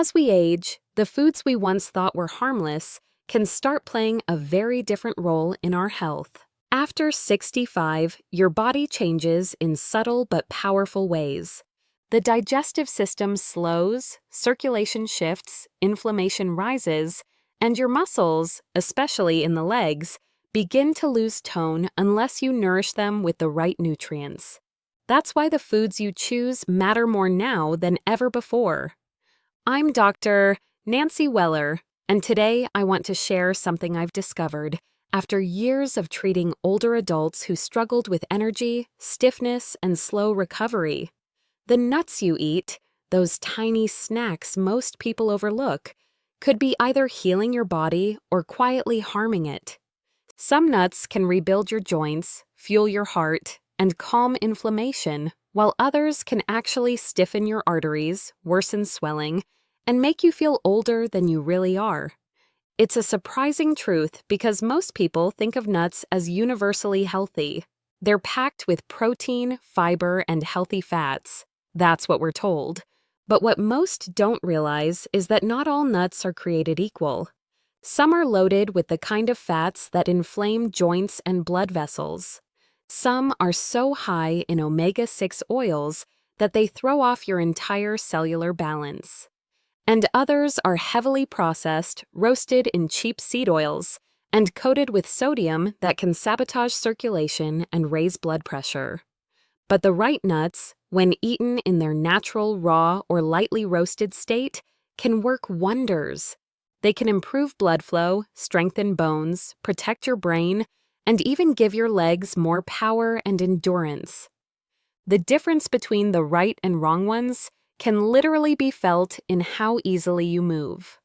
As we age, the foods we once thought were harmless can start playing a very different role in our health. After 65, your body changes in subtle but powerful ways. The digestive system slows, circulation shifts, inflammation rises, and your muscles, especially in the legs, begin to lose tone unless you nourish them with the right nutrients. That's why the foods you choose matter more now than ever before. I'm Dr. Nancy Weller, and today I want to share something I've discovered after years of treating older adults who struggled with energy, stiffness, and slow recovery. The nuts you eat, those tiny snacks most people overlook, could be either healing your body or quietly harming it. Some nuts can rebuild your joints, fuel your heart, and calm inflammation, while others can actually stiffen your arteries, worsen swelling, and make you feel older than you really are. It's a surprising truth because most people think of nuts as universally healthy. They're packed with protein, fiber, and healthy fats. That's what we're told. But what most don't realize is that not all nuts are created equal. Some are loaded with the kind of fats that inflame joints and blood vessels. Some are so high in omega-6 oils that they throw off your entire cellular balance. And others are heavily processed, roasted in cheap seed oils, and coated with sodium that can sabotage circulation and raise blood pressure. But the right nuts, when eaten in their natural, raw, or lightly roasted state, can work wonders. They can improve blood flow, strengthen bones, protect your brain, and even give your legs more power and endurance. The difference between the right and wrong ones can literally be felt in how easily you move.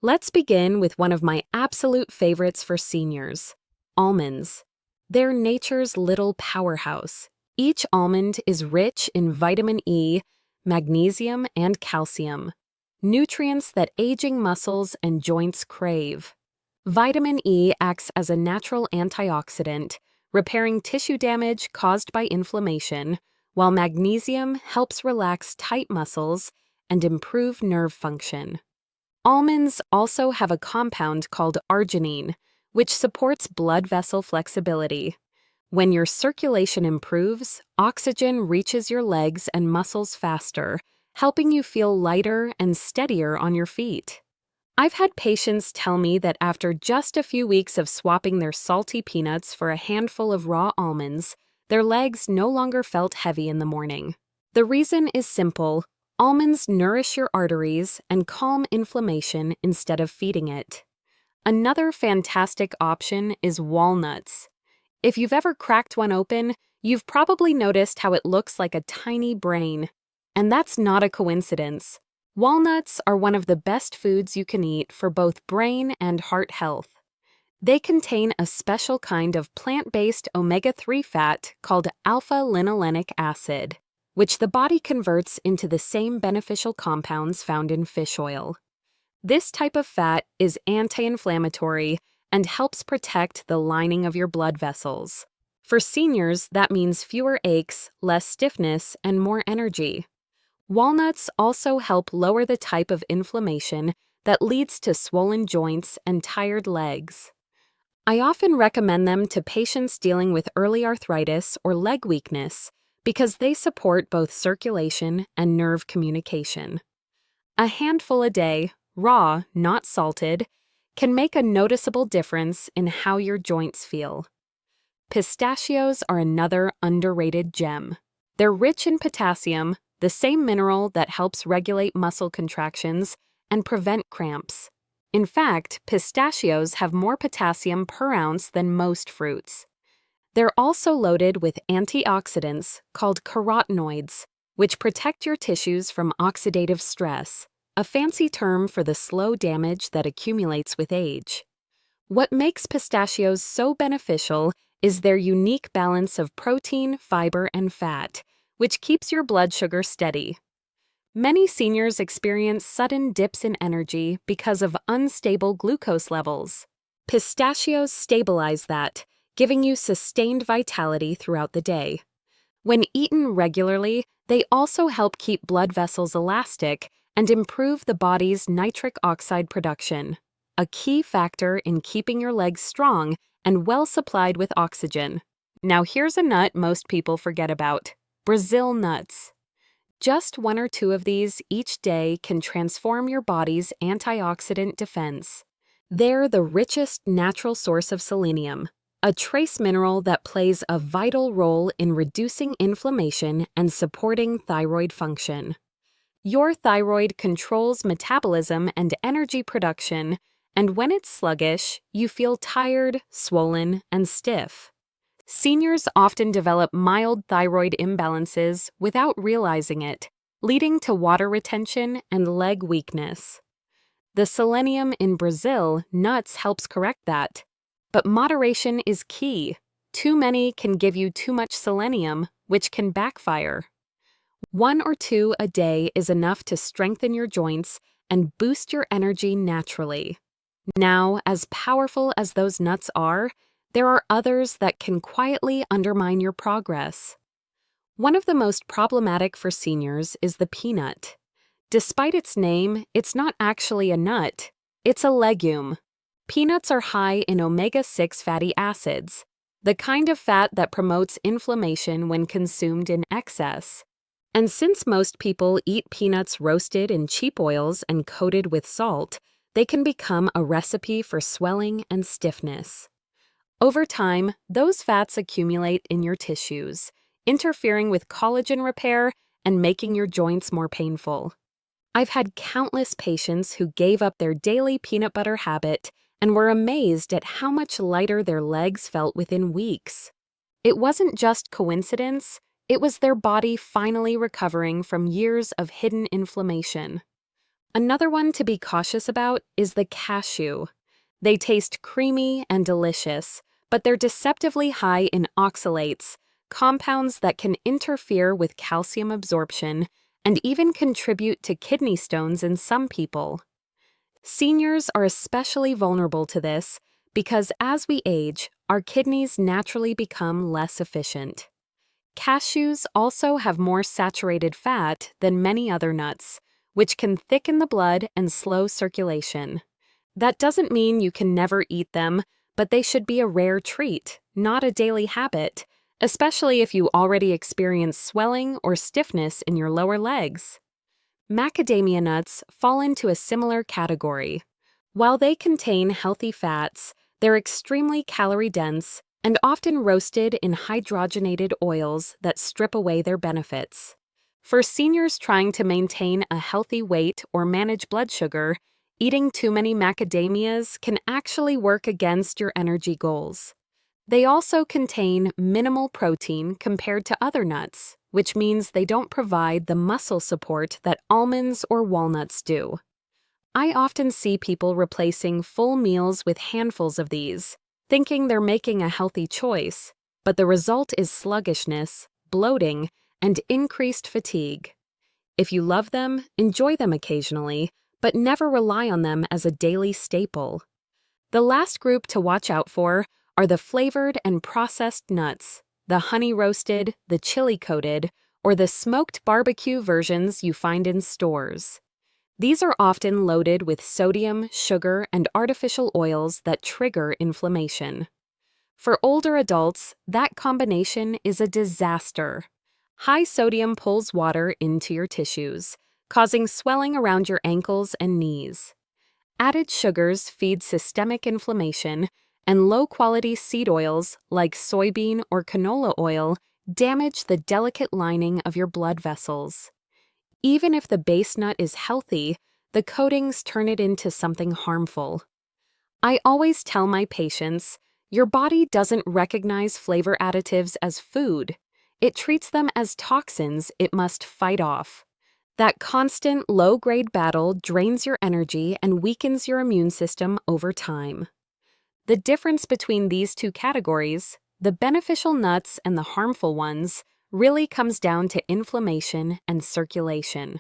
Let's begin with one of my absolute favorites for seniors, almonds. They're nature's little powerhouse. Each almond is rich in vitamin E, magnesium, and calcium, nutrients that aging muscles and joints crave. Vitamin E acts as a natural antioxidant, repairing tissue damage caused by inflammation, while magnesium helps relax tight muscles and improve nerve function. Almonds also have a compound called arginine, which supports blood vessel flexibility. When your circulation improves, oxygen reaches your legs and muscles faster, helping you feel lighter and steadier on your feet. I've had patients tell me that after just a few weeks of swapping their salty peanuts for a handful of raw almonds, their legs no longer felt heavy in the morning. The reason is simple. Almonds nourish your arteries and calm inflammation instead of feeding it. Another fantastic option is walnuts. If you've ever cracked one open, you've probably noticed how it looks like a tiny brain. And that's not a coincidence. Walnuts are one of the best foods you can eat for both brain and heart health. They contain a special kind of plant-based omega-3 fat called alpha-linolenic acid, which the body converts into the same beneficial compounds found in fish oil. This type of fat is anti-inflammatory and helps protect the lining of your blood vessels. For seniors, that means fewer aches, less stiffness, and more energy. Walnuts also help lower the type of inflammation that leads to swollen joints and tired legs. I often recommend them to patients dealing with early arthritis or leg weakness because they support both circulation and nerve communication. A handful a day, raw, not salted, can make a noticeable difference in how your joints feel. Pistachios are another underrated gem. They're rich in potassium, the same mineral that helps regulate muscle contractions and prevent cramps. In fact, pistachios have more potassium per ounce than most fruits. They're also loaded with antioxidants called carotenoids, which protect your tissues from oxidative stress, a fancy term for the slow damage that accumulates with age. What makes pistachios so beneficial is their unique balance of protein, fiber, and fat, which keeps your blood sugar steady. Many seniors experience sudden dips in energy because of unstable glucose levels. Pistachios stabilize that, giving you sustained vitality throughout the day. When eaten regularly, they also help keep blood vessels elastic and improve the body's nitric oxide production, a key factor in keeping your legs strong and well supplied with oxygen. Now here's a nut most people forget about: Brazil nuts. Just one or two of these each day can transform your body's antioxidant defense. They're the richest natural source of selenium, a trace mineral that plays a vital role in reducing inflammation and supporting thyroid function. Your thyroid controls metabolism and energy production, and when it's sluggish, you feel tired, swollen, and stiff. Seniors often develop mild thyroid imbalances without realizing it, leading to water retention and leg weakness. The selenium in Brazil nuts helps correct that. But moderation is key. Too many can give you too much selenium, which can backfire. 1 or 2 a day is enough to strengthen your joints and boost your energy naturally. Now, as powerful as those nuts are, there are others that can quietly undermine your progress. One of the most problematic for seniors is the peanut. Despite its name, it's not actually a nut, it's a legume. Peanuts are high in omega-6 fatty acids, the kind of fat that promotes inflammation when consumed in excess. And since most people eat peanuts roasted in cheap oils and coated with salt, they can become a recipe for swelling and stiffness. Over time, those fats accumulate in your tissues, interfering with collagen repair and making your joints more painful. I've had countless patients who gave up their daily peanut butter habit and were amazed at how much lighter their legs felt within weeks. It wasn't just coincidence, it was their body finally recovering from years of hidden inflammation. Another one to be cautious about is the cashew. They taste creamy and delicious, but they're deceptively high in oxalates, compounds that can interfere with calcium absorption and even contribute to kidney stones in some people. Seniors are especially vulnerable to this because as we age, our kidneys naturally become less efficient. Cashews also have more saturated fat than many other nuts, which can thicken the blood and slow circulation. That doesn't mean you can never eat them, but they should be a rare treat, not a daily habit, especially if you already experience swelling or stiffness in your lower legs. Macadamia nuts fall into a similar category. While they contain healthy fats, they're extremely calorie-dense and often roasted in hydrogenated oils that strip away their benefits. For seniors trying to maintain a healthy weight or manage blood sugar, eating too many macadamias can actually work against your energy goals. They also contain minimal protein compared to other nuts, which means they don't provide the muscle support that almonds or walnuts do. I often see people replacing full meals with handfuls of these, thinking they're making a healthy choice, but the result is sluggishness, bloating, and increased fatigue. If you love them, enjoy them occasionally, but never rely on them as a daily staple. The last group to watch out for are the flavored and processed nuts, the honey-roasted, the chili-coated, or the smoked barbecue versions you find in stores. These are often loaded with sodium, sugar, and artificial oils that trigger inflammation. For older adults, that combination is a disaster. High sodium pulls water into your tissues, causing swelling around your ankles and knees. Added sugars feed systemic inflammation, and low-quality seed oils like soybean or canola oil damage the delicate lining of your blood vessels. Even if the base nut is healthy, the coatings turn it into something harmful. I always tell my patients, your body doesn't recognize flavor additives as food. It treats them as toxins it must fight off. That constant low-grade battle drains your energy and weakens your immune system over time. The difference between these two categories, the beneficial nuts and the harmful ones, really comes down to inflammation and circulation.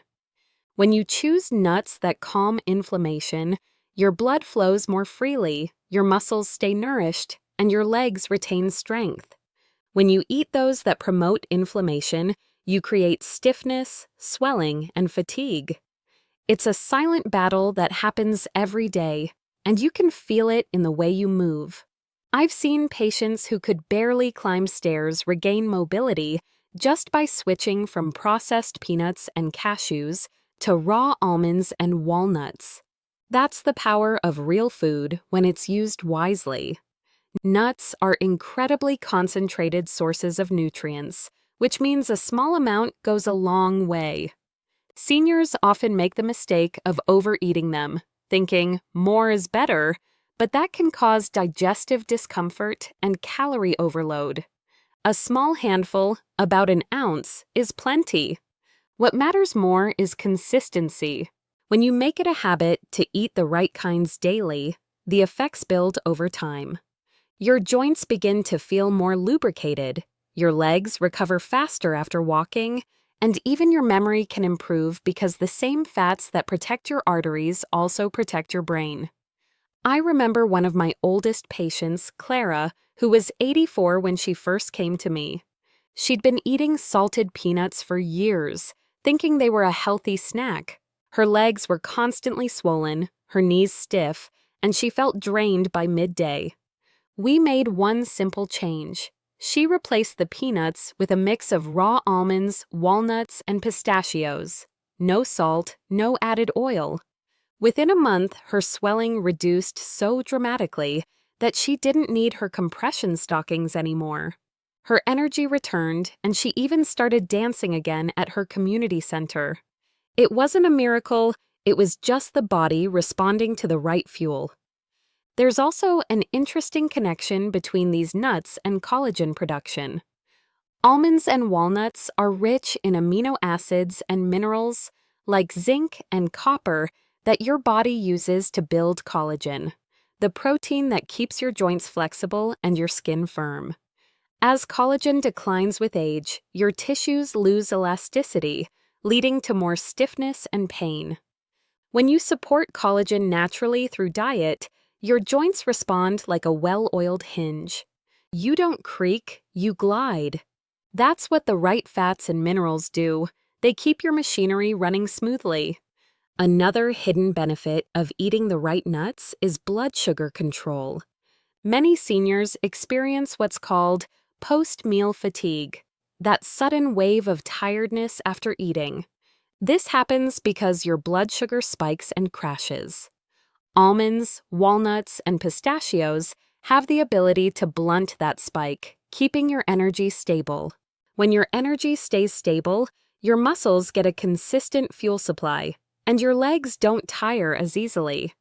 When you choose nuts that calm inflammation, your blood flows more freely, your muscles stay nourished, and your legs retain strength. When you eat those that promote inflammation, you create stiffness, swelling, and fatigue. It's a silent battle that happens every day, and you can feel it in the way you move. I've seen patients who could barely climb stairs regain mobility just by switching from processed peanuts and cashews to raw almonds and walnuts. That's the power of real food when it's used wisely. Nuts are incredibly concentrated sources of nutrients, which means a small amount goes a long way. Seniors often make the mistake of overeating them, thinking more is better, but that can cause digestive discomfort and calorie overload. A small handful, about an ounce, is plenty. What matters more is consistency. When you make it a habit to eat the right kinds daily, the effects build over time. Your joints begin to feel more lubricated, your legs recover faster after walking, and even your memory can improve because the same fats that protect your arteries also protect your brain. I remember one of my oldest patients, Clara, who was 84 when she first came to me. She'd been eating salted peanuts for years, thinking they were a healthy snack. Her legs were constantly swollen, her knees stiff, and she felt drained by midday. We made one simple change. She replaced the peanuts with a mix of raw almonds, walnuts, and pistachios. No salt, no added oil. Within a month, her swelling reduced so dramatically that she didn't need her compression stockings anymore. Her energy returned, and she even started dancing again at her community center. It wasn't a miracle, it was just the body responding to the right fuel. There's also an interesting connection between these nuts and collagen production. Almonds and walnuts are rich in amino acids and minerals like zinc and copper that your body uses to build collagen, the protein that keeps your joints flexible and your skin firm. As collagen declines with age, your tissues lose elasticity, leading to more stiffness and pain. When you support collagen naturally through diet, your joints respond like a well-oiled hinge. You don't creak, you glide. That's what the right fats and minerals do. They keep your machinery running smoothly. Another hidden benefit of eating the right nuts is blood sugar control. Many seniors experience what's called post-meal fatigue, that sudden wave of tiredness after eating. This happens because your blood sugar spikes and crashes. Almonds, walnuts, and pistachios have the ability to blunt that spike, keeping your energy stable. When your energy stays stable, your muscles get a consistent fuel supply, and your legs don't tire as easily.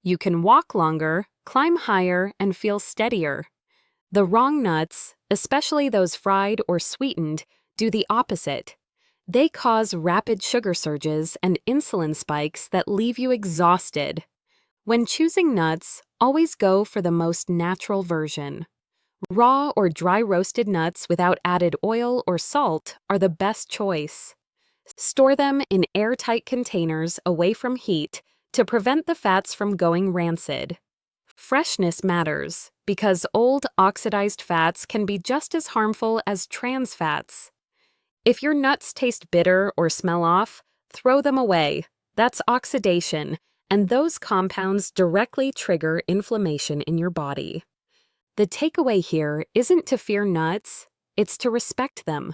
You can walk longer, climb higher, and feel steadier. The wrong nuts, especially those fried or sweetened, do the opposite. They cause rapid sugar surges and insulin spikes that leave you exhausted. When choosing nuts, always go for the most natural version. Raw or dry roasted nuts without added oil or salt are the best choice. Store them in airtight containers away from heat to prevent the fats from going rancid. Freshness matters because old oxidized fats can be just as harmful as trans fats. If your nuts taste bitter or smell off, throw them away. That's oxidation, and those compounds directly trigger inflammation in your body. The takeaway here isn't to fear nuts, it's to respect them.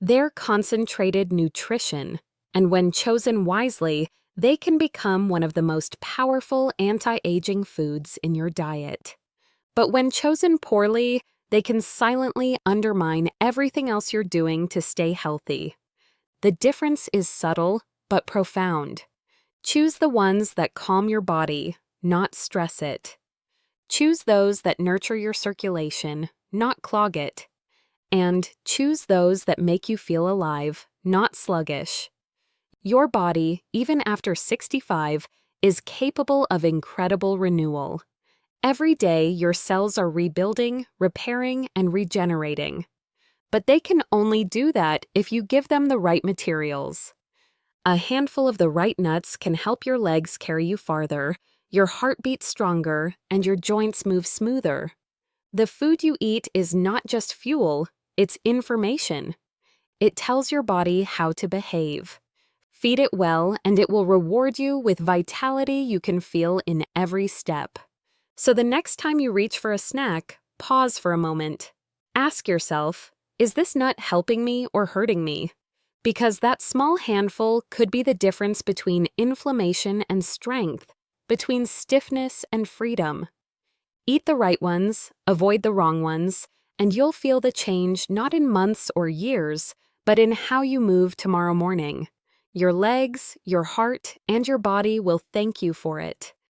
They're concentrated nutrition, and when chosen wisely, they can become one of the most powerful anti-aging foods in your diet. But when chosen poorly, they can silently undermine everything else you're doing to stay healthy. The difference is subtle, but profound. Choose the ones that calm your body, not stress it. Choose those that nurture your circulation, not clog it. And choose those that make you feel alive, not sluggish. Your body, even after 65, is capable of incredible renewal. Every day, your cells are rebuilding, repairing, and regenerating. But they can only do that if you give them the right materials. A handful of the right nuts can help your legs carry you farther, your heart beat stronger, and your joints move smoother. The food you eat is not just fuel, it's information. It tells your body how to behave. Feed it well, and it will reward you with vitality you can feel in every step. So the next time you reach for a snack, pause for a moment. Ask yourself, is this nut helping me or hurting me? Because that small handful could be the difference between inflammation and strength, between stiffness and freedom. Eat the right ones, avoid the wrong ones, and you'll feel the change not in months or years, but in how you move tomorrow morning. Your legs, your heart, and your body will thank you for it.